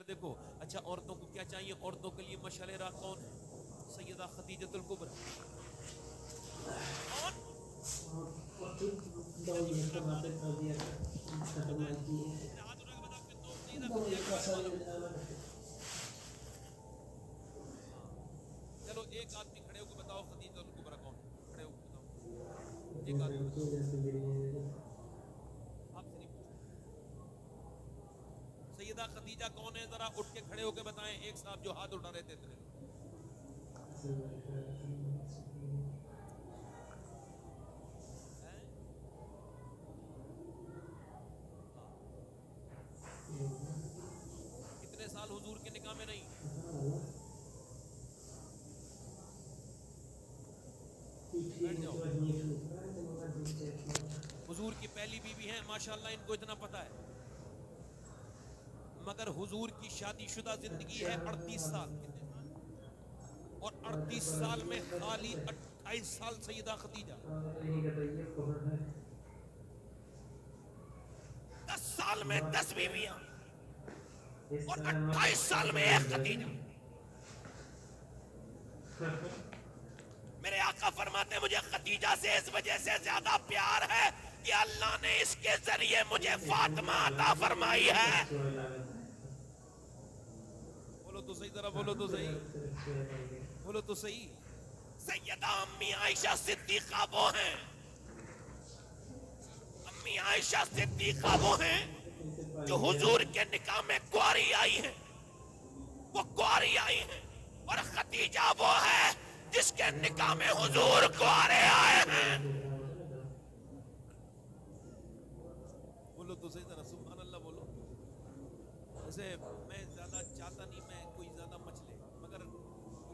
देखो। अच्छा, औरतों को क्या चाहिए? औरतों के लिए मशाले राह कौन है? सैयदा खदीजतुल कुबरा। कौन? हाथ उठा के बताओ कि तुम सैयदा खदीजा के बारे में मालूम है? हाँ, चलो एक आदमी खड़े होकर बताओ खदीजतुल कुबरा कौन है? खड़े होकर बताओ, एक आदमी बताओ। आपसे नहीं पूछा। सैयदा खदीजा कौन है? जरा उठ के खड़े होकर बताएं। एक साहब जो हाथ उठा रहे थे इतने लोग। हैं? हाँ। कितने साल हुजूर के निकाह में नहीं? बैठ जाओ। हुजूर की पहली बीवी है, माशाल्लाह, इनको इतना पता है। मगर हुजूर की शादीशुदा जिंदगी है 38 साल। कितने साल? और 38 साल में खाली 28 साल सैयदा खदीजा। 10 साल में 10 बीवियां और 28 साल में एक खदीजा। मेरे आका फरमाते मुझे खदीजा से इस वजह से ज्यादा प्यार है कि अल्लाह ने इसके जरिए मुझे फातिमा अता फरमाई है। बोलो तो सही, जरा बोलो तो सही, बोलो तो सही। सैयदा अम्मी आयशा सिद्दीका वो हैं, अम्मी आयशा सिद्दीका वो हैं जो हुजूर के निकाह में कुंवारी आई है, वो कुंवारी आई है। और खदीजा वो है जिसके निकाह में हुजूर कुंवारे आए हैं। बोलो तो सही, जरा सुभान अल्लाह बोलो। वैसे मैं ज्यादा चाहता नहीं मैं कोई ज्यादा मचले, मगर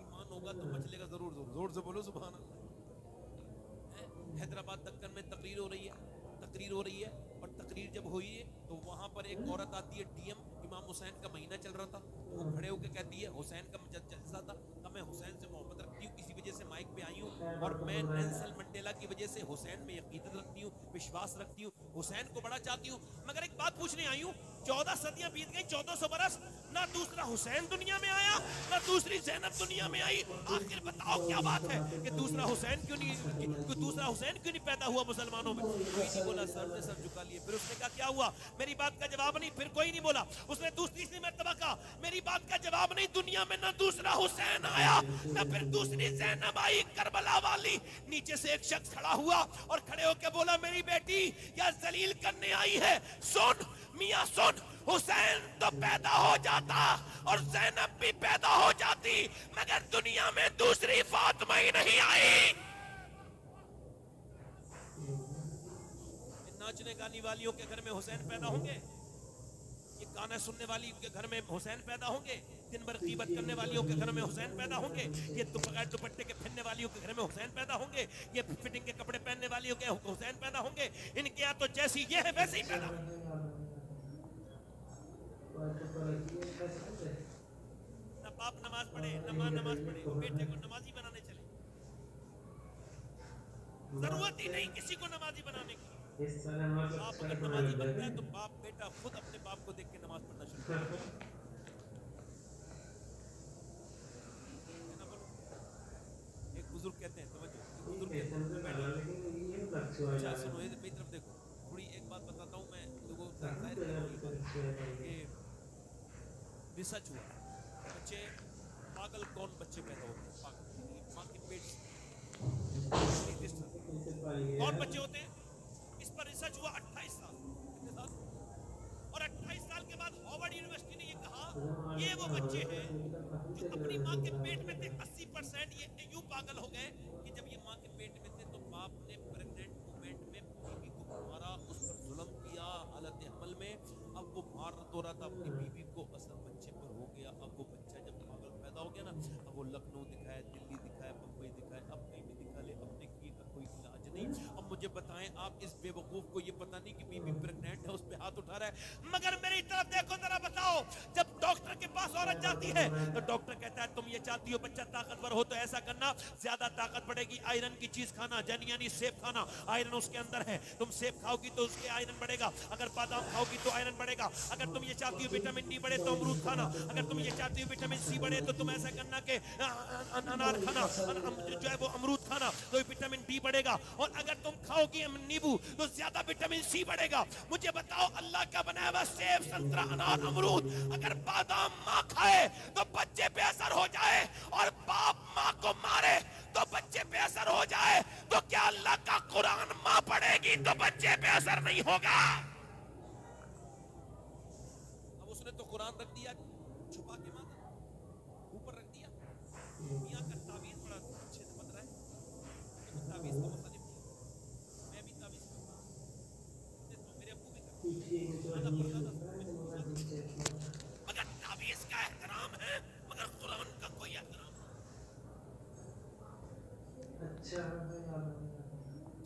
ईमान होगा तो मचलेगा जरूर। जरूर जोर से बोलो सुभान अल्लाह। हैदराबाद दक्कन में तकरीर हो रही है, तकरीर हो रही है। और तकरीर जब हुई है तो वहां पर एक औरत आती है, डीएम। इमाम हुसैन का महीना चल रहा था तो वो खड़े होकर कहती है, हुसैन का जलसा था, तब मैं हुसैन से मोहब्बत रखती हूँ, इसी वजह से माइक पे आई हूँ। और मैं नेल्सन मंडेला की वजह से हुसैन में यकीनत रखती हूँ, विश्वास रखती हूँ, हुसैन को बड़ा चाहती हूँ। मगर एक बात पूछने आई हूँ, 14 सदियां बीत गई, 1400 बरस, ना दूसरा हुसैन दुनिया में आया, ना दूसरी ज़ैनब दुनिया में आई। आखिर बताओ क्या बात है कि दूसरा हुसैन क्यों नहीं पैदा हुआ मुसलमानों में? कोई नहीं बोला, सर ने सर झुका लिए। फिर उसने कहा क्या हुआ? मेरी बात का जवाब नहीं। फिर कोई नहीं बोला। उसने दूसरी मर्तबा कहा मेरी बात का जवाब नहीं, दुनिया में ना दूसरा हुसैन आया ना फिर दूसरी ज़ैनब आई करबला वाली। नीचे से एक शख्स खड़ा हुआ और खड़े होकर बोला मेरी बेटी या जलील करने आई है, सुन मियां सुन, हुसैन तो पैदा हो जाता और ज़ैनब भी पैदा हो जाती, मगर दुनिया में दूसरी फातिमा ही नहीं आई। नाचने गाने वालियों के घर में हुसैन पैदा होंगे? ये गाना सुनने वाली के घर में हुसैन पैदा होंगे? दिन भर गीबत करने वालियों के घर में हुसैन पैदा होंगे? ये बगैर दुपट्टे के फिरने वालियों के घर में हुसैन पैदा होंगे? ये फिटिंग के कपड़े पहनने वालियों के हुसैन पैदा होंगे? इनके यहाँ तो जैसी ये है वैसे ही पैदा। ना बाप नमाज पढ़े ना माँ नमाज पढ़े, बेटे को नमाजी बनाने चले। जरूरत ही नहीं किसी को नमाजी बनाने की। बाप अगर नमाजी बनता है तो बाप बेटा खुद अपने बाप को देख के नमाज पढ़ना शुरू करता है। एक बुजुर्ग कहते हैं, तवज्जो, एक बुजुर्ग कहते हैं, अच्छा सुनो, मेरी तरफ देखो थोड़ी। एक बात बताता हूँ मैं लोगों को, जाहिर कर रहा हूँ कि रिसर्च हुआ, बच्चे पागल कौन बच्चे पैदा होते हैं? पागल माँ के पेट कौन बच्चे होते हैं? इस पर रिसर्च हुआ 28 साल। कितने साल? और 28 साल के बाद हार्वर्ड यूनिवर्सिटी ने ये कहा ये वो बच्चे हैं जो अपनी माँ के पेट में थे। 80% ये यूं पागल हो गए कि जब ये माँ के पेट में थे तो बाप ने प्रेग्नेंट मोमेंट में बीवी को मारा, उस पर जुल्म किया हालत हमल में। अब वो मार तो रहा था अपनी बीवी को, असर बच्चे पर हो गया। अब वो बच्चा जब पागल पैदा हो गया ना, अब वो लखनऊ दिखाए, दिल्ली दिखाए, बम्बई दिखाए, अब कहीं भी दिखा ले, अपने की का कोई इलाज नहीं। अब मुझे बताएं आप इस बेवकूफ को ये पता नहीं कि बीबी प्रेग्नेंट है, उस पे हाथ उठा रहा है। मगर मेरी तरफ देखो जरा, बताओ जब डॉक्टर के पास औरत जाती है तो डॉक्टर कहता है तुम ये चाहती हो बच्चा ताकतवर हो तो ऐसा करना, ज्यादा ताकत बढ़ेगी, आयरन की चीज खाना, यानी सेब खाना, आयरन उसके अंदर है, तुम सेब खाओगी तो उसके आयरन बढ़ेगा, अगर बादाम खाओगी तो आयरन बढ़ेगा, अगर तुम ये चाहती हो विटामिन डी बढ़े तो अमरूद खाना, अगर तुम ये चाहती हो विटामिन सी बढ़े तो तुम ऐसा करना कि अनार खाना, जो है वो अमरूद खाना तो विटामिन डी बढ़ेगा, और अगर तुम खाओगी नींबू तो ज्यादा विटामिन सी बढ़ेगा। मुझे बताओ अल्लाह का बनाया हुआ सेब, संतरा, अनार, अमरूद, अगर बादाम माँ खाए तो बच्चे पे असर हो जाए और बाप माँ को मारे तो बच्चे पे असर हो जाए, तो क्या अल्लाह का कुरान माँ पढ़ेगी तो बच्चे पे असर नहीं होगा? अब उसने तो कुरान रख दिया छुपा के, माँ ऊपर रख दिया, मियाँ का ताबीज बड़ा अच्छे से बन रहा है, तो ताबीज का मसला नहीं, मैं भी ताबीज करता हूँ, मेरे अब्बू भी करते, मगर ताबीज का एहतराम है, मगर कुरान का कोई एहतराम नहीं।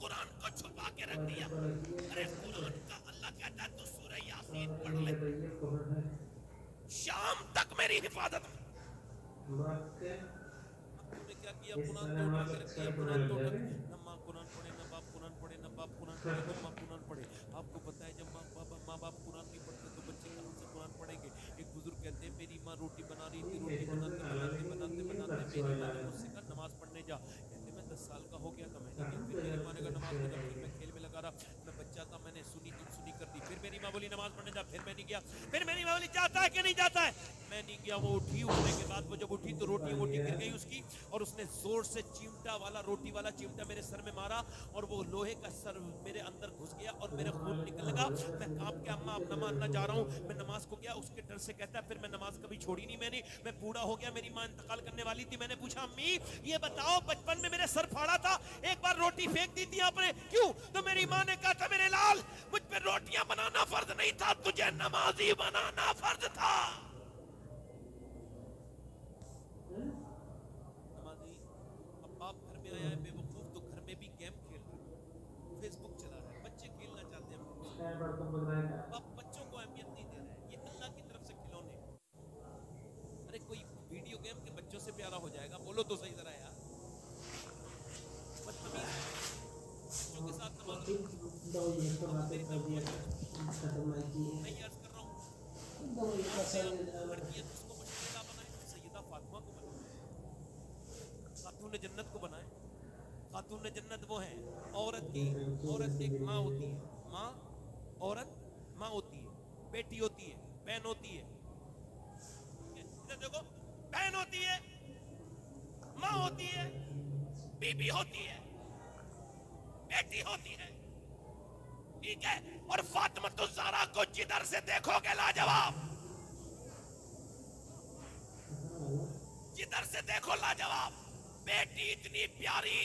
कुरान को छुपा के रख दिया। अरे कुरान का अल्लाह कहता है तो सूरह यासीन पढ़ ले, शाम तक मेरी हिफाजत में। तूने क्या किया? कुरान तोड़ के रख दिया, कुरान तोड़ के, ना माँ कुरान पढ़े, ना बाप कुरान पढ़े, ना बाप कुरान पढ़े, ना माँ कुरान पढ़े। आपको पता है जब माँ बाप कुरान नहीं पढ़ते तो बच्चे कहाँ से कुरान पढ़ेंगे? एक बुजुर्ग कहते हैं मेरी माँ रोटी बना रही थी, रोटी बनाते बनाते बनाते बनाते मेरी माँ ने मुझसे कहा नमाज पढ़ने जा। कहते मैं 10 साल का हो गया था, मैंने नहीं, फिर मेरी माँ ने कहा नमाज पढ़ा, फिर मैं खेल में लगा रहा, मैं बच्चा था, मैंने सुनी कर दी, फिर मेरी माँ बोली नमाज पढ़ने जा, फिर मैं नहीं गया, फिर मेरी माँ बोली जाता है कि नहीं जाता है, मैं नहीं गया। वो उठी, उठने के बाद वो जब उठी तो रोटी वोटी गिर गई उसकी, और उसने जोर से चिमटा वाला, रोटी वाला चिमटा मेरे सर में मारा, और वो लोहे का सर मेरे अंदर घुस गया और मेरे खून निकल लगा। मैं कांप के अम्मा अब नमाज ना जा रहा हूँ, मैं नमाज को गया, उसके डर से कहता है फिर मैं नमाज कभी छोड़ी नहीं मैंने, मैं बूढ़ा हो गया, मेरी माँ इंतकाल करने वाली थी, मैंने पूछा अम्मी ये बताओ बचपन में मेरे सर फाड़ा था, एक बार रोटी फेंक दी थी आपने, क्यों? तो मेरी माँ ने कहा था मेरे लाल मुझ पे रोटियां बनाना फर्ज नहीं था, तुझे नमाजी बनाना फर्ज था। नमाजी। अब बाप घर में आया है बेवकूफ, तो घर में भी गेम खेल रहा है, फेसबुक चला रहा है, बच्चे खेलना चाहते हैं, बाप बच्चों को अहमियत नहीं दे रहा है, ये अल्लाह की तरफ से खिलौने। अरे कोई वीडियो गेम के बच्चों से प्यारा हो जाएगा? बोलो तो सही जरा यार, बदतमीज बच्चों के साथ नमाज नहीं अर्ज कर रहा हूँ, लड़कियां उसको मुश्किल बनाए, सैयदा फातिमा को बनाए, खातून जन्नत को बनाए। खातून जन्नत वो है औरत एक माँ होती है, माँ, औरत माँ होती है, बेटी होती है, बहन होती है, इधर देखो, बहन होती है, माँ होती है, बीबी होती है, बेटी होती है, ठीक है। और फातिमा तो ज़हरा को जिधर से देखोगे लाजवाब, जिधर से देखो लाजवाब, बेटी इतनी प्यारी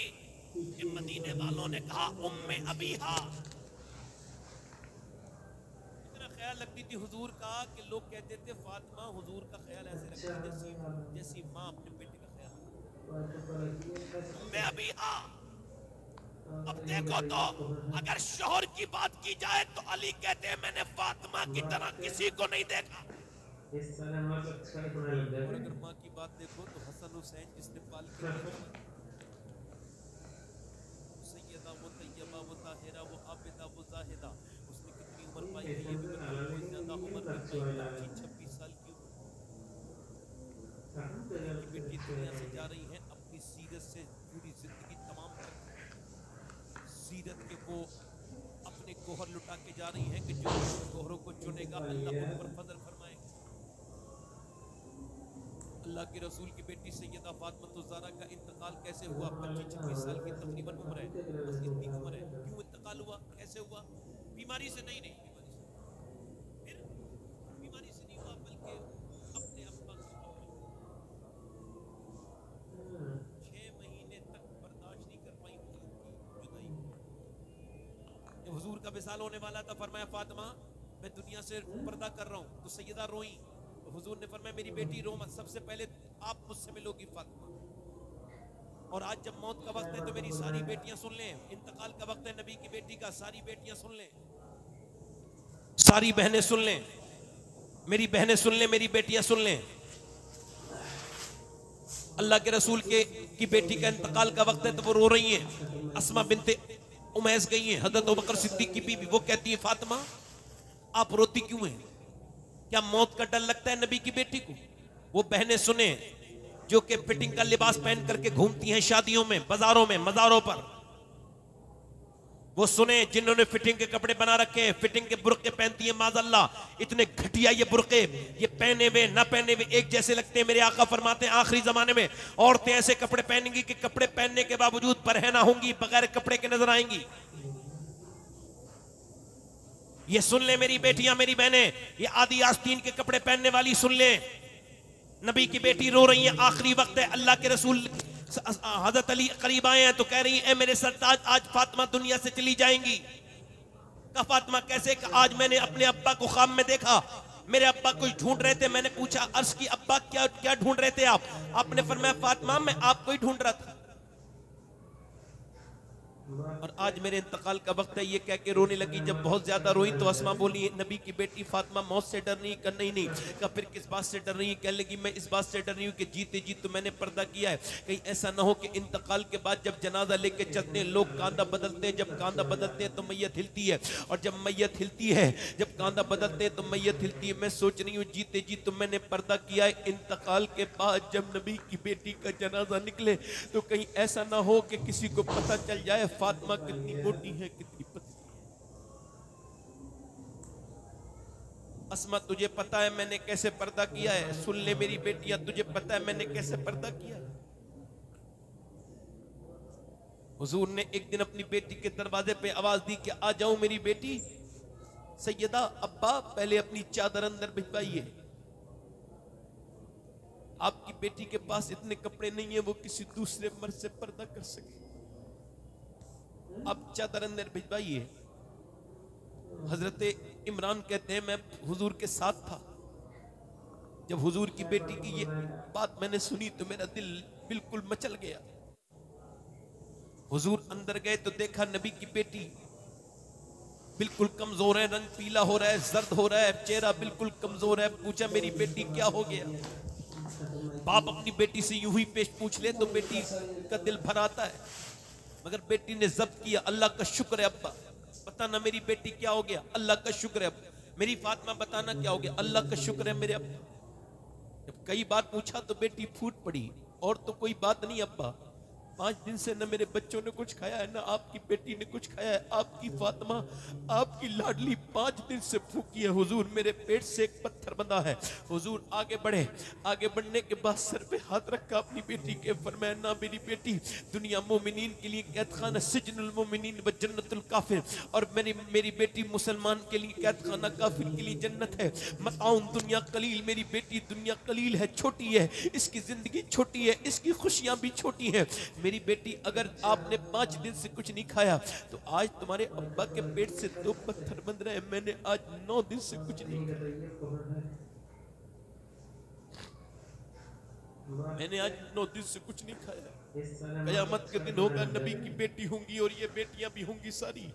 कि मदीने वालों ने कहा उम्मे अबीहा, इतना ख्याल रखती थी हुजूर का कि लोग कहते थे फातिमा हुजूर का ख्याल ऐसे रखती जैसी माँ अपने बेटे का ख्याल। उम्मे अबीहा। अब देखो तो अगर शोहर की बात की जाए तो अली कहते हैं मैंने फातिमा की तरह किसी को नहीं देखा, और अगर माँ की बात देखो तो हसन हुसैन जिसने पाल के सैयदा वो तैयबा वो ताहिरा वो आबिदा वो जाहिदा, उसने कितनी उम्र पाई है ये भी बताओ, कोई ज्यादा उम्र नहीं पाई, 26 साल की उम्र की बेटी दुनिया से जा रही है, अपनी सीरत से पूरी जिंदगी तमाम सीरत के वो अपने गोहर लुटा के जा रही है कि जो गोहरों को चुनेगा अल्लाह उन पर फजल फरमाएगा। अल्लाह के रसूल की बेटी सैयदा फातिमा ज़हरा का इंतकाल कैसे हुआ? 25-26 साल की तकरीबन उम्र है, बस इतनी उम्र है। क्यों इंतकाल हुआ, कैसे हुआ? बीमारी से नहीं, फिर बीमारी से नहीं हुआ, बल्कि अपने अब्बा को 6 महीने तक बर्दाश्त नहीं कर पाई हुजूर की जुदाई। जब हुजूर का विसाल होने वाला था फरमाया फातिमा मैं दुनिया से पर्दा कर रहा हूँ, तो सैयदा रोई, तो हुजूर ने फरमाया मेरी बेटी रो मत, सबसे पहले आप मुझसे मिलोगी फातिमा। और आज जब मौत का वक्त है तो मेरी सारी बेटियां सुन लें, इंतकाल का वक्त है नबी की बेटी का, सारी बेटियां सुन लें, सारी बहनें सुन लें, मेरी बहनें सुन लें, मेरी बेटियां सुन लें। अल्लाह के रसूल की बेटी का इंतकाल का वक्त है तो वो रो रही हैं। अस्मा बिनते उमैस गई हैं हजरत अबू बकर सिद्दीक की बीवी। वो कहती है फातिमा आप रोती क्यों हैं? क्या मौत का डर लगता है नबी की बेटी को? वो बहनें सुने जो कि फिटिंग का लिबास पहन करके घूमती हैं शादियों में, बाजारों में, मज़ारों पर। वो सुने जिन्होंने फिटिंग के कपड़े बना रखे हैं, फिटिंग के बुर्के पहनती हैं माज़अल्लाह। इतने घटिया ये बुर्के, ये पहने हुए ना पहने हुए एक जैसे लगते हैं। मेरे आका फरमाते हैं आखिरी जमाने में औरतें ऐसे कपड़े पहनेंगी कि कपड़े पहनने के बावजूद परहेना होंगी, बगैर कपड़े के नजर आएंगी। ये सुन ले मेरी बेटियां, मेरी बहनें, ये आदि आस्तीन के कपड़े पहनने वाली सुन ले। नबी की बेटी रो रही है, आखिरी वक्त है। अल्लाह के रसूल हजरत अली करीब आए हैं तो कह रही है मेरे सरताज आज फातिमा दुनिया से चली जाएंगी। कहा फातिमा कैसे? आज मैंने अपने अब्बा को ख्वाब में देखा, मेरे अब्बा कुछ ढूंढ रहे थे। मैंने पूछा अर्ज की अब्बा क्या क्या ढूंढ रहे थे आप? आपने फरमाया फातिमा मैं आपको ही ढूंढ रहा था और आज मेरे इंतकाल का वक्त है। ये कह के रोने लगी। जब बहुत ज्यादा रोई तो अस्मा बोली नबी की बेटी फातिमा मौत से डर नहीं? करना ही नहीं। कहा फिर किस बात से डर रही है? कह लगी मैं इस बात से डर रही हूँ कि जीते जी तो मैंने पर्दा किया है, कहीं ऐसा ना हो कि इंतकाल के बाद जब जनाजा लेके चलते हैं लोग कांधा बदलते हैं, जब कांधा बदलते हैं तो मैयत हिलती है, और जब मैयत हिलती है, जब कांधा बदलते हैं तो मैयत हिलती है। मैं सोच रही हूँ जीते जी तो मैंने पर्दा किया है, इंतकाल के बाद जब नबी की बेटी का जनाजा निकले तो कहीं ऐसा ना हो कि किसी को पता चल जाए फातिमा कितनी मोटी है, कितनी पतली है। अस्मा तुझे पता है मैंने कैसे पर्दा किया है? सुन ले मेरी बेटियां, तुझे पता है मैंने कैसे पर्दा किया है? हुजूर ने एक दिन अपनी बेटी के दरवाजे पे आवाज दी कि आ जाओ मेरी बेटी। सैयदा अब्बा पहले अपनी चादर अंदर भिजवाइए। आपकी बेटी के पास इतने कपड़े नहीं है वो किसी दूसरे मर्द से पर्दा कर सके। अब चादर अंदर भिजवाइए। हजरत इमरान कहते हैं मैं हुजूर के साथ था। जब हुजूर की बेटी की ये बात मैंने सुनी तो मेरा दिल बिल्कुल मचल गया। हुजूर अंदर गए तो देखा नबी की बेटी बिल्कुल कमजोर है, रंग पीला हो रहा है, जर्द हो रहा है, चेहरा बिल्कुल कमजोर है। पूछा मेरी बेटी क्या हो गया? बाप अपनी बेटी से यूं ही पेश पूछ ले तो बेटी का दिल भर आता है, मगर बेटी ने जब्त किया। अल्लाह का शुक्र है अब्बा, बताना मेरी बेटी क्या हो गया? अल्लाह का शुक्र है अब्बा। मेरी फातिमा बताना क्या हो गया? अल्लाह का शुक्र है मेरे अब्बा। जब कई बार पूछा तो बेटी फूट पड़ी, और तो कोई बात नहीं अब्बा, 5 दिन से न मेरे बच्चों ने कुछ खाया है, न आपकी बेटी ने कुछ खाया है। आपकी फातिमा, आपकी लाडली 5 दिन से भूखी है। हुजूर मेरे पेट से एक पत्थर बंधा है। हुजूर आगे बढ़े, आगे बढ़ने के बाद सर पे हाथ रखा अपनी बेटी के, फरमाया ना मेरी बेटी, दुनिया मोमिनीन के लिए कैद खाना सिजनुल मोमिनीन व जन्नतुल काफिर, और मेरी बेटी मुसलमान के लिए कैद खाना, काफिर के लिए जन्नत है। मताउन दुनिया कलील, मेरी बेटी दुनिया कलील है, छोटी है, इसकी जिंदगी छोटी है, इसकी खुशियां भी छोटी हैं। मेरी बेटी अगर आपने 5 दिन से कुछ नहीं खाया तो आज तुम्हारे अब्बा के पेट से 2 पत्थर बंध रहे हैं। मैंने आज 9 दिन से कुछ नहीं खाया, मैंने आज 9 दिन से कुछ नहीं खाया। कयामत के दिन होगा, नबी की बेटी होंगी और ये बेटियां भी होंगी सारी,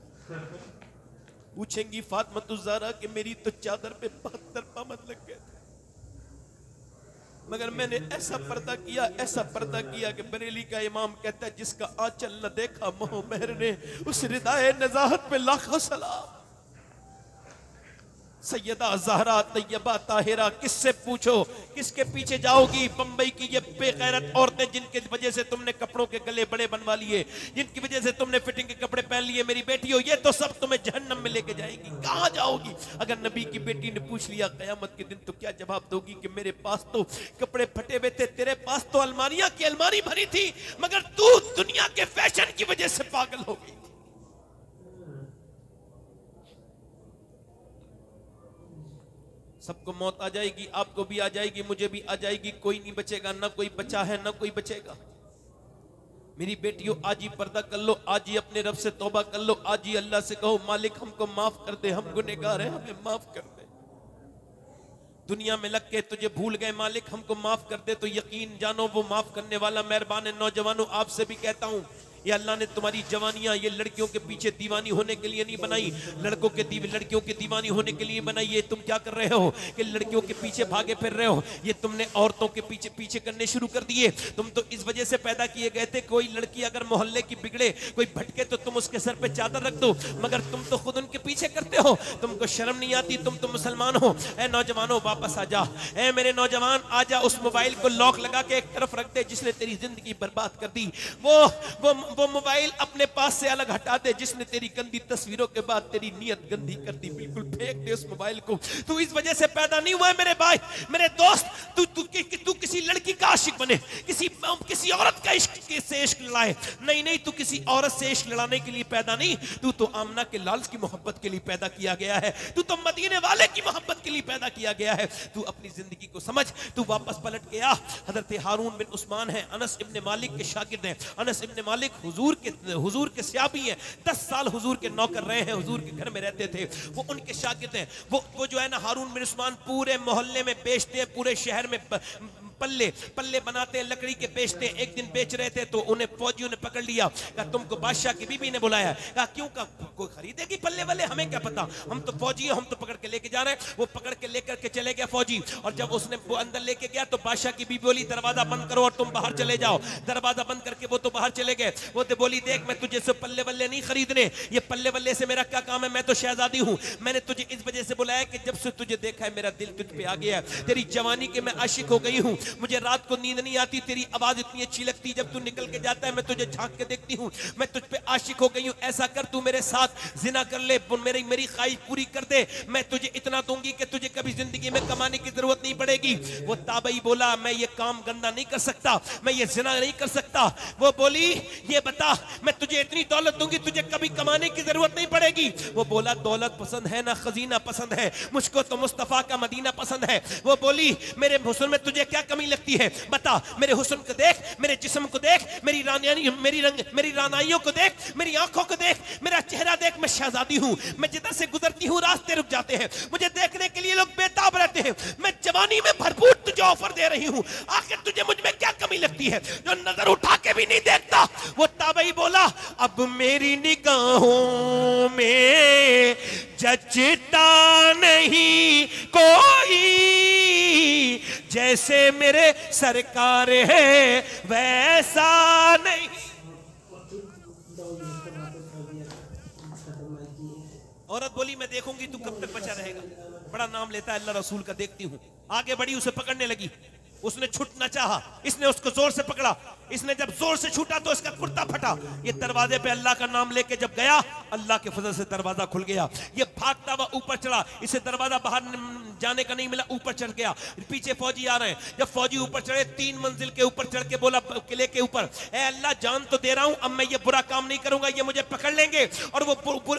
पूछेंगी फातिमा ज़हरा कि मेरी तो चादर पे 72 पामत लग गए थे, मगर मैंने ऐसा पर्दा किया, ऐसा पर्दा किया कि बरेली का इमाम कहता है जिसका आंचल न देखा मोह मेहर ने, उस रिदाए नजाहत पे लाखों सलाम। सैयदा ज़हरा तैयबा ताहिरा, किससे पूछो किसके पीछे जाओगी? बंबई की ये बेगैरत औरतें जिनके वजह से तुमने कपड़ों के गले बड़े बनवा लिए, जिनकी वजह से तुमने फिटिंग के कपड़े पहन लिए, मेरी बेटियों ये तो सब तुम्हें जहन्नम में लेके जाएगी। कहाँ जाओगी? अगर नबी की बेटी ने पूछ लिया कयामत के दिन तो क्या जवाब दोगी कि मेरे पास तो कपड़े फटे हुए थे, तेरे पास तो अलमारियां की अलमारी भरी थी, मगर तू दुनिया के फैशन की वजह से पागल हो गई। सबको मौत आ जाएगी, आपको भी आ जाएगी, मुझे भी आ जाएगी, कोई नहीं बचेगा, ना कोई बचा है ना कोई बचेगा। मेरी बेटियों आज ही पर्दा कर लो, आज ही अपने रब से तौबा कर लो, आज ही अल्लाह से कहो मालिक हमको माफ कर दे, हम गुनहगार हैं, हमें माफ कर दे। दुनिया में लग के तुझे भूल गए, मालिक हमको माफ कर दे, तो यकीन जानो वो माफ करने वाला मेहरबान है। नौजवानों आपसे भी कहता हूं ये अल्लाह ने तुम्हारी जवानियां ये लड़कियों के पीछे दीवानी होने के लिए नहीं बनाई, लड़कियों के दीवानी होने के लिए बनाई। ये तुम क्या कर रहे हो कि लड़कियों के पीछे भागे फिर रहे हो, ये तुमने औरतों के पीछे पीछे करने शुरू कर दिए। तुम तो इस वजह से पैदा किए गए थे, कोई लड़की अगर मोहल्ले की बिगड़े, कोई भटके तो तुम उसके सर पे चादर रख दो, मगर तुम तो खुद उनके पीछे करते हो। तुमको शर्म नहीं आती? तुम तो मुसलमान हो। ए नौजवानों वापस आ जा, ए मेरे नौजवान आ जा। उस मोबाइल को लॉक लगा के एक तरफ रख दे जिसने तेरी जिंदगी बर्बाद कर दी। वो मोबाइल अपने पास से अलग हटा दे जिसने तेरी गंदी तस्वीरों के बाद तेरी नियत गंदी कर दी। बिल्कुल फेंक दे उस मोबाइल को। तू इस वजह से पैदा नहीं हुआ है मेरे भाई, मेरे दोस्त। तू किसी लड़की का आशिक बने, किसी औरत का इश्क लड़ाए। नहीं, तू किसी औरत से इश्क लड़ाने के लिए पैदा नहीं, तू तो आमना के लाल की मोहब्बत के लिए पैदा किया गया है। तू तो मदीने वाले की मोहब्बत के लिए पैदा किया गया है। तू अपनी जिंदगी को समझ, तू वापस पलट के आ। हजरत हारून बिन उस्मान है, अनस इब्ने मालिक के शागिर्द हैं। अनस इब्ने मालिक हुजूर के सहाबी हैं, 10 साल हुजूर के नौकर रहे हैं, हुजूर के घर में रहते थे। वो उनके शागिर्द हैं। वो जो है ना हारून बिन उस्मान पूरे मोहल्ले में बेचते हैं, पूरे शहर में पल्ले बनाते हैं, लकड़ी के बेचते हैं। एक दिन बेच रहे थे तो उन्हें फौजियों ने पकड़ लिया। कहा तुमको बादशाह की बीबी ने बुलाया। कहा क्यों? का कोई खरीदेगी पल्ले वाले? हमें क्या पता, हम तो फौजी हैं, हम तो पकड़ के लेके जा रहे हैं। वो पकड़ के लेकर के चले गया फौजी, और जब उसने वो अंदर लेके गया तो बादशाह की बीबी बोली दरवाजा बंद करो और तुम बाहर चले जाओ। दरवाजा बंद करके वो तो बाहर चले गए। वो तो बोली देख, मैं तुझे से पल्ले वल्ले नहीं खरीदने, ये पल्ले वल्ले से मेरा क्या काम है, मैं तो शहजादी हूँ। मैंने तुझे इस वजह से बुलाया कि जब से तुझे देखा है मेरा दिल तुझ पे आ गया है। तेरी जवानी के मैं आशिक हो गई हूँ। मुझे रात को नींद नहीं आती, तेरी आवाज इतनी अच्छी लगती, जब तू निकल के जाता है मैं तुझे झांक के देखती हूँ। मैं तुझ पे आशिक हो गई हूँ। ऐसा कर, तू मेरे साथ जिना कर ले, मेरी ख्वाहिश पूरी कर दे। मैं तुझे इतना दूंगी कि तुझे कभी जिंदगी में कमाने की जरूरत नहीं पड़ेगी। वो ताबई बोला मैं ये काम गंदा नहीं कर सकता, मैं ये जिना नहीं कर सकता। वो बोली ये बता, मैं तुझे इतनी दौलत दूंगी तुझे कभी कमाने की जरूरत नहीं पड़ेगी। वो बोला दौलत पसंद है ना खजीना पसंद है, मुझको तो मुस्तफा का मदीना पसंद है। वो बोली मेरे हुस्न में तुझे क्या कमी लगती है, बता। मेरे हुस्न को देख, मेरे जिस्म को देख, मेरी रानाइयों को देख, मेरी आंखों को देख, मेरा चेहरा देख। मैं शहजादी हूँ, मैं जिधर से गुजरती हूँ रास्ते रुक जाते हैं, मुझे देखने के लिए लोग बेताब रहते हैं। मैं जवानी में भरपूर तुझे ऑफर दे रही हूँ, आखिर तुझे मुझ में क्या कमी लगती है जो नजर उठा के भी नहीं देखता। वो ताबई बोला अब मेरी निगाहों में जचता नहीं कोई, जैसे मेरे सरकार है वैसा नहीं। औरत बोली मैं देखूंगी तू कब तक बचा रहेगा। बड़ा नाम लेता है अल्लाह रसूल का, देखती हूं। आगे बढ़ी, उसे पकड़ने लगी। उसने छूटना चाहा, इसने उसको जोर से पकड़ा। इसने जब जोर से छूटा तो इसका कुर्ता फटा। ये दरवाजे पे अल्लाह का नाम लेके जब गया, अल्लाह के फजल से दरवाजा खुल गया। ये भागता हुआ ऊपर चढ़ा, इसे दरवाजा बाहर जाने का नहीं मिला, ऊपर चढ़ गया। पीछे फौजी आ रहे हैं। जब फौजी ऊपर चढ़े, 3 मंजिल के ऊपर चढ़ के बोला किले के ऊपर, ए अल्लाह जान तो दे रहा हूं, अब मैं ये बुरा काम नहीं करूंगा, ये मुझे पकड़ लेंगे और वो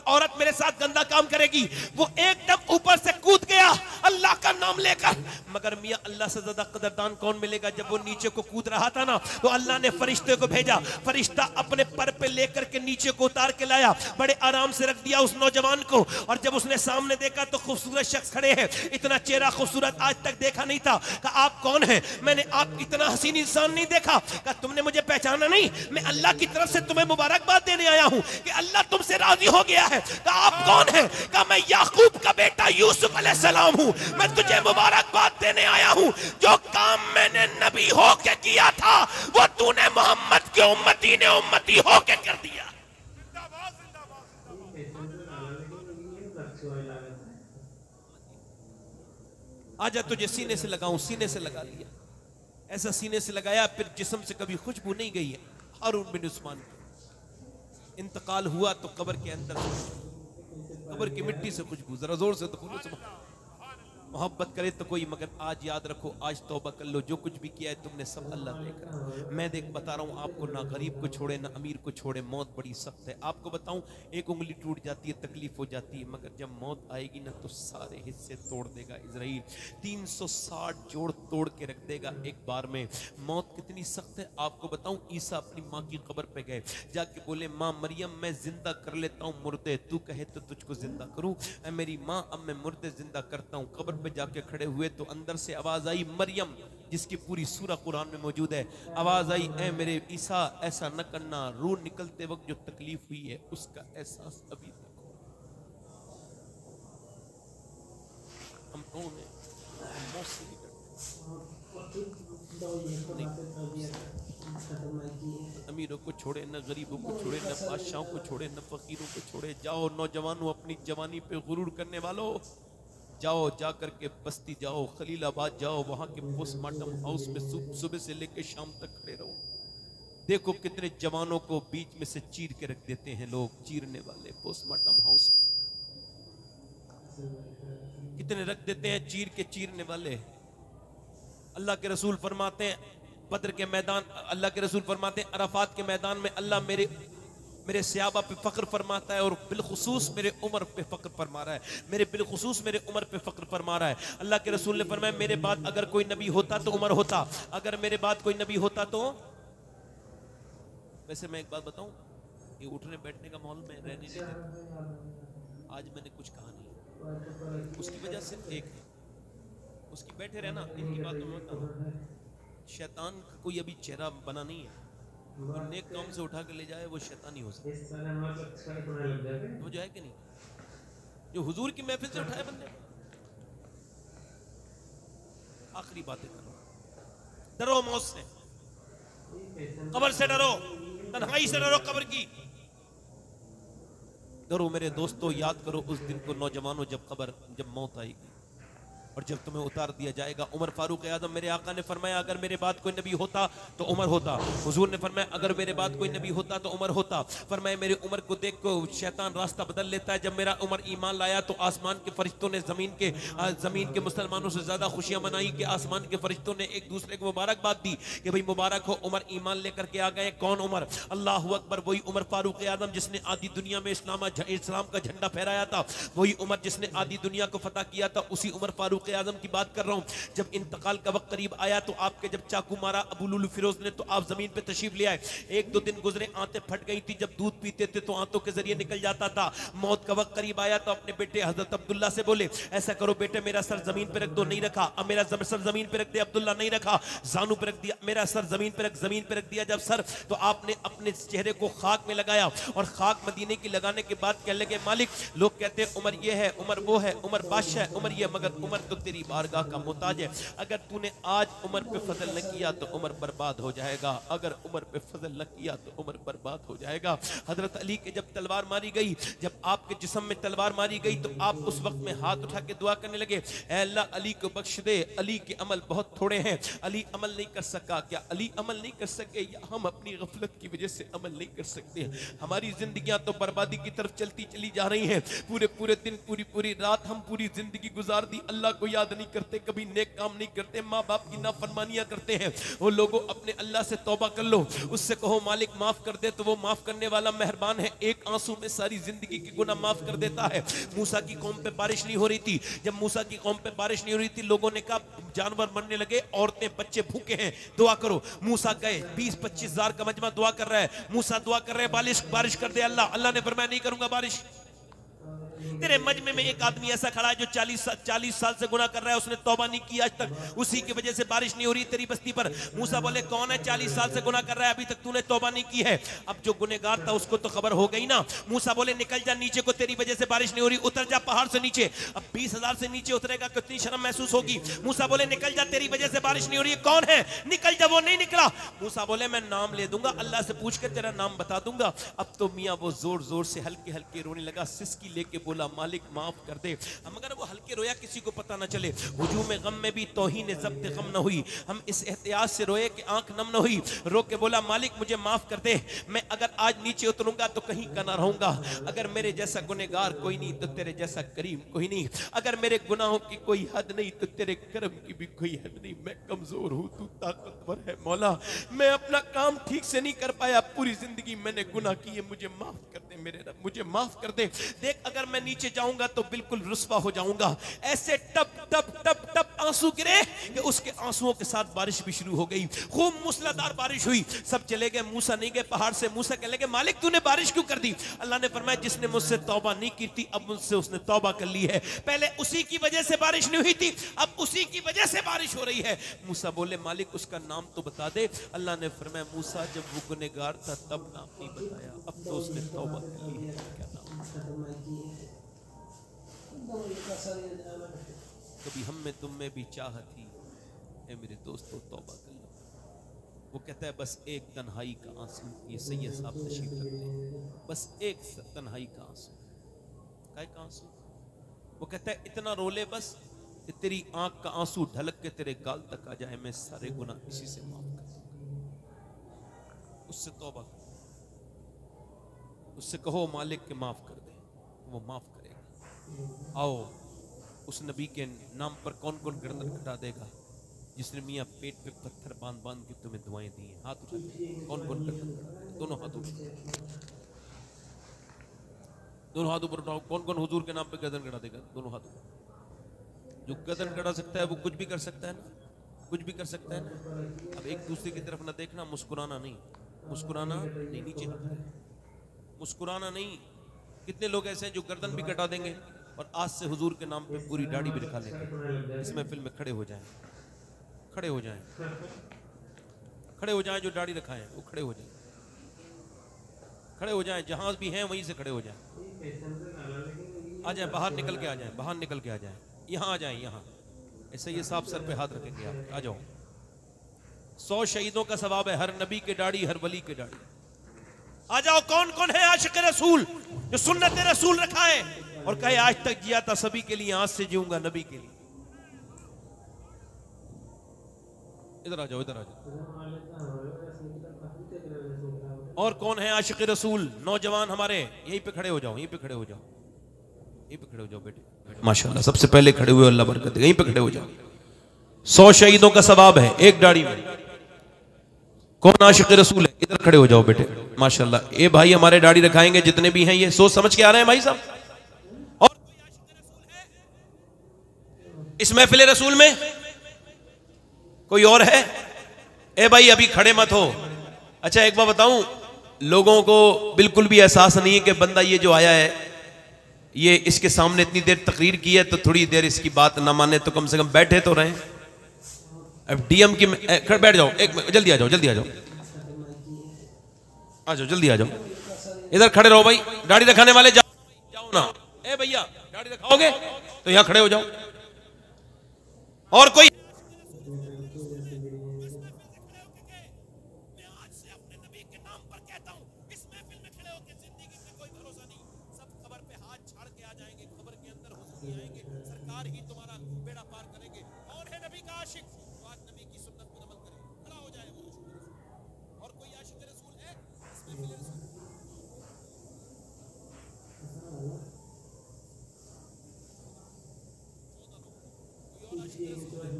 औरत मेरे साथ गंदा काम करेगी। वो एकदम ऊपर से कूद गया अल्लाह का नाम लेकर। मगर मियां अल्लाह से ज्यादा कदरदान कौन मिलेगा। जब वो नीचे को कूद रहा था ना, तो अल्लाह ने फरिश्ते को भेजा। फरिश्ता अपने पर पे लेकर के नीचे को उतार के लाया, बड़े आराम से रख दिया उस नौजवान को। और जब उसने सामने देखा तो खूबसूरत शख्स खड़े हैं। इतना चेहरा खूबसूरत आज तक देखा नहीं था। कहा आप कौन हैं? मैंने आप इतना हसीन इंसान नहीं देखा। कहा तुमने मुझे पहचाना नहीं? मैं अल्लाह की तरफ से तुम्हें मुबारकबाद देने आया हूं कि अल्लाह तुमसे राजी हो गया है। कहा आप कौन हैं? कहा मैं याकूब का बेटा यूसुफ अलैहिस्सलाम हूं। मैं तुझे मुबारकबाद देने आया हूं। जो काम मैंने नबी होके किया था वो तूने मोहम्मद के उम्मती ने उम्मती होके कर दिया। आजा तुझे सीने से लगाऊं। सीने से लगा लिया, ऐसा सीने से लगाया, फिर जिस्म से कभी खुशबू नहीं गई है। हारून बिन उस्मान इंतकाल हुआ तो कब्र के अंदर, कब्र की मिट्टी से खुशबू। जरा जोर से तो बोलो मोहब्बत करे तो कोई, मगर आज याद रखो, आज तौबा कर लो। जो कुछ भी किया है तुमने सब अल्लाह देख रहा है। मैं देख बता रहा हूँ आपको, ना गरीब को छोड़े ना अमीर को छोड़े। मौत बड़ी सख्त है। आपको बताऊँ, एक उंगली टूट जाती है, तकलीफ हो जाती है, मगर जब मौत आएगी ना तो सारे हिस्से तोड़ देगा इजराइल। 360 जोड़ तोड़ के रख देगा एक बार में। मौत कितनी सख्त है आपको बताऊँ। ईसा अपनी माँ की कब्र पे गए, जाके बोले माँ मरियम मैं जिंदा कर लेता हूँ मुर्दे, तू कहे तो तुझको जिंदा करूँ। मेरी माँ अब मैं मुर्दे जिंदा करता हूँ। कब्र पे जाके खड़े हुए तो अंदर से आवाज आई मरियम, जिसकी पूरी सूरह कुरान में मौजूद है। आवाज आई, ए मेरे ईसा ऐसा न करना, रूह निकलते वक्त जो तकलीफ हुई है उसका एहसास अभी देखो। हम कौन है? हम मौत से नहीं डरते। अमीरों को छोड़े, न गरीबों को छोड़े, न बादशाहों को छोड़े, न फकीरों को छोड़े। जाओ नौजवानों, अपनी जवानी पे गुरूर करने वालों, जाओ जा करके बस्ती जाओ, खलीलाबाद जाओ, वहां के पोस्टमार्टम हाउस में सुबह से लेकर शाम तक खड़े रहो। देखो कितने जवानों को बीच में से चीर के रख देते हैं लोग, चीरने वाले पोस्टमार्टम हाउस में कितने रख देते हैं, चीर के चीरने वाले। अल्लाह के रसूल फरमाते हैं बद्र के मैदान, अल्लाह के रसूल फरमाते हैं अराफात के मैदान में अल्लाह मेरे सहाबा पे फख्र फरमाता है, और बिलखुसूस मेरे उमर पे फख्र फरमा रहा है, मेरे बिलखुसूस मेरे उमर पे फख्र फरमा रहा है। अल्लाह के रसूल ने फरमाया मेरे बाद अगर कोई नबी होता तो उमर होता, अगर मेरे बाद कोई नबी होता तो। वैसे मैं एक बात बताऊं, ये उठने बैठने का माहौल में रहने नहीं देता। आज मैंने कुछ कहा नहीं, उसकी वजह सिर्फ एक है, उसकी बैठे रहना, इनकी बातों में मत। शैतान का कोई अभी चेहरा बना नहीं है, तो नेक काम से उठा के ले जाए वो शैतानी हो सकता है। तो जो है कि नहीं, जो हुजूर की महफिल से उठाए बंदे। आखिरी बातें करो, डरो मौत से, कब्र से डरो, तन्हाई से डरो कब्र की। डरो मेरे दोस्तों, याद करो उस दिन को नौजवानों, जब मौत आएगी और जब तुम्हें उतार दिया जाएगा। उमर फारूक आजम, मेरे आका ने फरमाया अगर मेरे बाद कोई नबी होता तो उमर होता। हुजूर ने फरमाया अगर मेरे बाद कोई नबी होता तो उमर होता। फरमाया मेरे उमर को देख को शैतान रास्ता बदल लेता है। जब मेरा उमर ईमान लाया तो आसमान के फरिश्तों ने जमीन के मुसलमानों से ज्यादा खुशियां मनाई कि आसमान के फरिश्तों ने एक दूसरे को मुबारकबाद दी कि भाई मुबारक हो, उमर ईमान लेकर के आ गए। कौन उमर? अल्लाह अकबर, वही उमर फारूक आजम जिसने आधी दुनिया में इस्लाम का झंडा फहराया था, वही उमर जिसने आधी दुनिया को फतह किया था, उसी उमर फारूक आजम की बात कर रहा हूं। जब इंतकाल का वक्त करीब आया तो आपके जब चाकू मारा अबू लुलु फिरोज ने तो आप जमीन पे तशरीफ ले आए। एक दो दिन गुजरे, आंतें फट गई थी, जब दूध पीते थे तो आंतों के जरिए निकल जाता था। मौत का वक्त करीब आया तो अपने बेटे हजरत अब्दुल्ला से बोले ऐसा करो बेटे, मेरा सर जमीन पे रख दो, नहीं रखा। अब मेरा सर जमीन पे रख दे, अब्दुल्ला नहीं रखा, जानू पे रख दिया। मेरा सर जमीन पे रख दिया जब सर, तो आपने अपने चेहरे को खाक में लगाया और खाक मदीने की लगाने के बाद कहने लगे मालिक, लोग कहते हैं उमर ये है, उमर वो है, उमर बादशाह है, उमर ये, मगर उमर तो तेरी बारगाह का मोहताज है। अगर तूने आज उमर पे फजल न किया तो उमर बर्बाद हो जाएगा, अगर उमर पे फजल न किया तो उमर बर्बाद हो जाएगा। हजरत अली के जब तलवार मारी गई, जब आपके जिस्म में तलवार मारी गई तो आप उस वक्त में हाथ उठा के दुआ करने लगे, ऐ अल्लाह अली को बख्श दे, अली के अमल बहुत थोड़े हैं, अली अमल नहीं कर सका। क्या अली अमल नहीं कर सके या हम अपनी गफलत की वजह से अमल नहीं कर सकते? हमारी जिंदगियां तो बर्बादी की तरफ चलती चली जा रही हैं। पूरे पूरे दिन, पूरी पूरी रात हम पूरी जिंदगी गुजार दी, अल्लाह को याद नहीं करते, कभी नेक काम नहीं करते, माँ बाप की नाफरमानियां करते हैं। वो लोगों अपने अल्लाह से तौबा कर लो, उससे कहो मालिक माफ कर दे, तो वो माफ करने वाला मेहरबान है। एक आंसू में सारी जिंदगी की गुनाह माफ कर देता है। मूसा की कौम पे बारिश नहीं हो रही थी, जब मूसा की कौम पे बारिश नहीं हो रही थी, लोगों ने कहा जानवर मरने लगे, औरतें बच्चे भूखे हैं, दुआ करो। मूसा गए, 20-25 हजार का मजमा दुआ कर रहा है, मूसा दुआ कर रहे हैं बारिश कर दे अल्लाह। अल्लाह ने फरमाया नहीं करूंगा बारिश। तेरे मजमे में एक आदमी ऐसा खड़ा है जो 40 साल से गुनाह कर रहा है, उसने तौबा नहीं की आज तक, उसी की वजह से बारिश नहीं हो रही तेरी बस्ती पर। मूसा बोले कौन है 40 साल से गुनाह कर रहा है, अभी तक तूने तौबा नहीं की है? अब जो गुनहगार था उसको तो खबर हो गई ना। मूसा बोले निकल जा नीचे को, तेरी वजह से बारिश नहीं हो रही, उतर जा पहाड़ से नीचे। अब 20,000 से नीचे उतरेगा कितनी शर्म महसूस होगी। मूसा बोले निकल जा, तेरी वजह से बारिश नहीं हो रही है, कौन है? निकल जा। वो नहीं निकला। मूसा बोले मैं नाम ले दूंगा, अल्लाह से पूछ कर तेरा नाम बता दूंगा। अब तो मियाँ वो जोर जोर से हल्के हल्के रोने लगा, सिसकी लेके बोला मालिक माफ कर दे। हम अगर वो हल्के रोया किसी को पता ना चले, हुजूम गम में भी तौहीन ज़ब्त गम न हुई, हम इस एहतियात से रोए कि आंख नम न हुई। रो के बोला मालिक मुझे माफ कर दे, मैं अगर आज नीचे उतरूंगा तो कहीं का ना रहूंगा। अगर मेरे जैसा गुनहगार कोई नहीं तो तेरे जैसा करीम कोई नहीं, अगर मेरे गुनाहों की कोई हद नहीं तो तेरे करम की भी कोई हद नहीं। मैं कमजोर हूँ, तू ताकतवर है मौला, मैं अपना काम ठीक से नहीं कर पाया, पूरी जिंदगी मैंने गुनाह किए, मुझे माफ कर दे मेरे रब मुझे माफ कर दे, देख अगर मैं नीचे जाऊंगा तो बिल्कुल रुस्वा हो जाऊंगा। ऐसे टप टप टप टप आंसू गिरे कि उसके आंसुओं के साथ बारिश भी शुरू हो गई, खूब मूसलाधार बारिश हुई। सब चले गए, मूसा नहीं गए पहाड़ से। मूसा कहने लगे मालिक तूने बारिश क्यों कर दी? अल्लाह ने फरमाया जिसने मुझसे तौबा नहीं की थी अब मुझसे उसने तौबा कर ली है। पहले उसी की वजह से बारिश नहीं हुई थी, अब उसी की वजह से बारिश हो रही है। मूसा बोले मालिक उसका नाम तो बता दे। अल्लाह ने फरमाया मूसा जब वो गुनहगार था तब नाम नहीं बताया, अब तो उसने तौबा कर ली है। क्या नाम? कभी हम में तुम में भी चाह थी, ए मेरे दोस्तों तौबा कर लो। वो कहता है बस एक तन्हाई का आंसू, ये सैयद साहब तशरीफ रखते हैं, बस एक तन्हाई का आंसू। काय का आंसू? वो कहता है इतना रोले बस कि तेरी आंख का आंसू ढलक के तेरे गाल तक आ जाए, मैं सारे गुनाह इसी से माफ कर दूंगा। उससे तौबा कर, उससे कहो मालिक के माफ कर दे, वो माफ करेगा। आओ उस नबी के नाम पर कौन कौन गर्दन कटा देगा जिसने मियाँ पेट पे पत्थर बांध बांध के तुम्हें दुआएं दी हैं? हाथ उठा, कौन कौन गर्दन कटा? दोनों हाथ ऊपर, दोनों हाथ ऊपर उठाओ। कौन कौन हुजूर के नाम पे गर्दन कटा देगा? दोनों हाथ ऊपर। जो गर्दन कटा सकता है वो कुछ भी कर सकता है ना, कुछ भी कर सकता है ना। अब एक दूसरे की तरफ ना देखना, मुस्कुराना नहीं, मुस्कुराना नहीं, नीचे मुस्कुराना नहीं। कितने लोग ऐसे हैं जो गर्दन भी कटा देंगे और आज से हुजूर के नाम पे पूरी दाढ़ी भी दिखा लेंगे। इस महफिल में खड़े हो जाएं, खड़े हो जाएं, खड़े हो जाएं। जो दाढ़ी रखाएं वो खड़े हो जाएं, खड़े हो जाएं। जहां भी हैं वहीं से खड़े हो जाएं। आ जाएं, बाहर निकल के आ जाएं, बाहर निकल के आ जाएं। यहाँ आ जाएं, यहाँ ऐसे ये साफ सर पे हाथ रखेंगे आप। आ जाओ। 100 शहीदों का सवाब है, हर नबी के दाढ़ी, हर वली के दाढ़ी। आ जाओ। कौन कौन है आशिक रसूल जो सुन्नत रसूल रखा है और कहे आज तक जिया था सभी के लिए, आज से जीऊंगा नबी के लिए? इधर आ जाओ, इधर आ जाओ। और कौन है आशिक रसूल? नौजवान हमारे यहीं पे खड़े हो जाओ, यहीं पे खड़े हो जाओ, यहीं पे खड़े हो जाओ बेटे। माशाल्लाह सबसे पहले खड़े हुए, अल्लाह बरकत दे। यहीं पे खड़े हो जाओ। 100 शहीदों का सवाब है एक दाढ़ी में। कौन आशिक रसूल है? इधर खड़े हो जाओ बेटे। माशाल्लाह ये भाई हमारे दाढ़ी रखाएंगे जितने भी हैं, ये सोच समझ के आ रहे हैं भाई साहब। और कोई आशिक रसूल है इस महफिल रसूल में? कोई और है? ए भाई अभी खड़े मत हो। अच्छा एक बात बताऊं, लोगों को बिल्कुल भी एहसास नहीं है कि बंदा ये जो आया है, ये इसके सामने इतनी देर तकरीर की है तो थोड़ी देर इसकी बात ना माने तो कम से कम बैठे तो रहे। अब डीएम की बैठ जाओ, एक जल्दी आ जाओ, जल्दी आ जाओ, आ जाओ, जल्दी आ जाओ। इधर खड़े रहो भाई, गाड़ी रखाने वाले जाओ, जाओ ना। ए भैया गाड़ी रखाओगे तो यहां खड़े हो जाओ। और कोई सरकार ही तुम्हारा बेड़ा पार करेंगे। और है नबी का आशिक तो आज नबी की सुन्नत पर अमल करे, खड़ा हो जाए वो आशिक। और कोई आशिक रसूल है इसमें? कोई और आशिक रसूल है?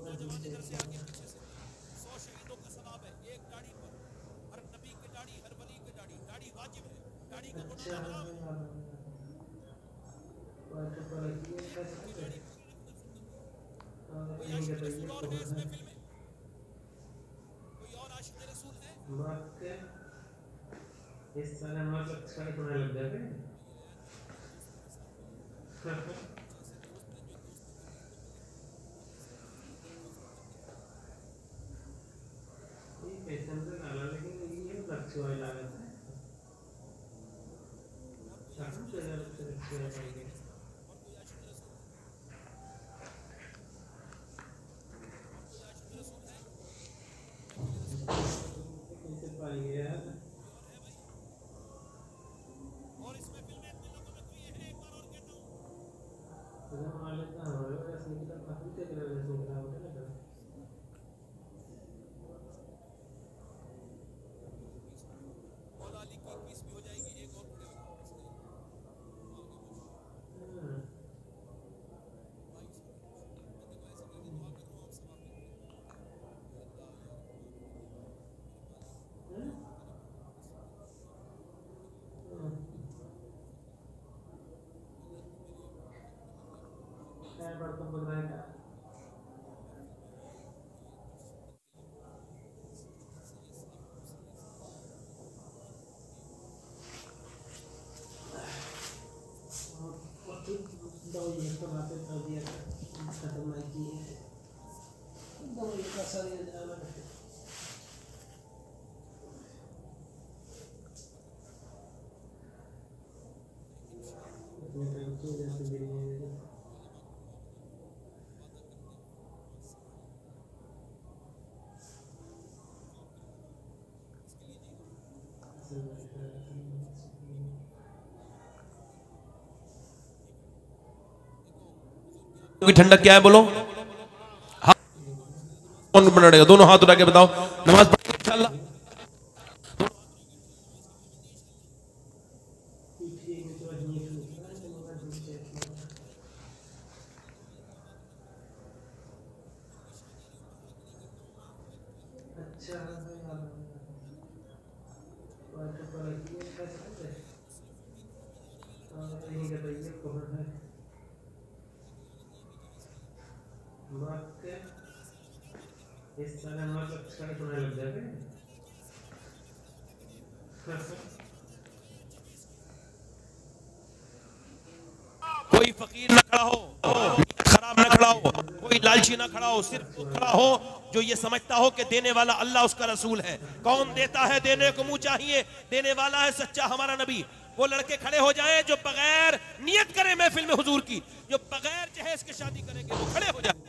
नौजवान इधर से आगे पीछे से। 100 शहीदों का सवाब है एक दाढ़ी पर, हर नबी की दाढ़ी, हर वली की दाढ़ी। दाढ़ी वाजिब है, दाढ़ी का गुनाह हराम है। कोई आशिक रसूल और है इस महफिल में? कोई और आशिक रसूल है? इस तरह मतलब छड़ होने लग जाते हैं। ये पेशेंट से गाला लेकिन ये लक्ष्य वाला लागत है। शासन से लक्ष्य वाला और इसमें फिल्म में इतने लोगों में कोई है? एक बार और कहता हूँ, मौला अली की 21 भी हो जाएगी। एक और खड़े हो जाओ। की ठंडक क्या है बोलो? कौन बढ़ेगा? दोनों हाथ उठा के बताओ। नमाज पढ़ेंगे इंशाल्लाह। कोई फकीर ना खड़ा हो, खराब ना खड़ा हो, कोई लालची ना खड़ा हो, सिर्फ वो खड़ा हो जो ये समझता हो कि देने वाला अल्लाह उसका रसूल है। कौन देता है? देने को मुंह चाहिए, देने वाला है सच्चा हमारा नबी। वो लड़के खड़े हो जाएं जो बगैर नियत करें महफिल में हुजूर की, जो बगैर जहेज के शादी करेंगे, वो खड़े हो जाए।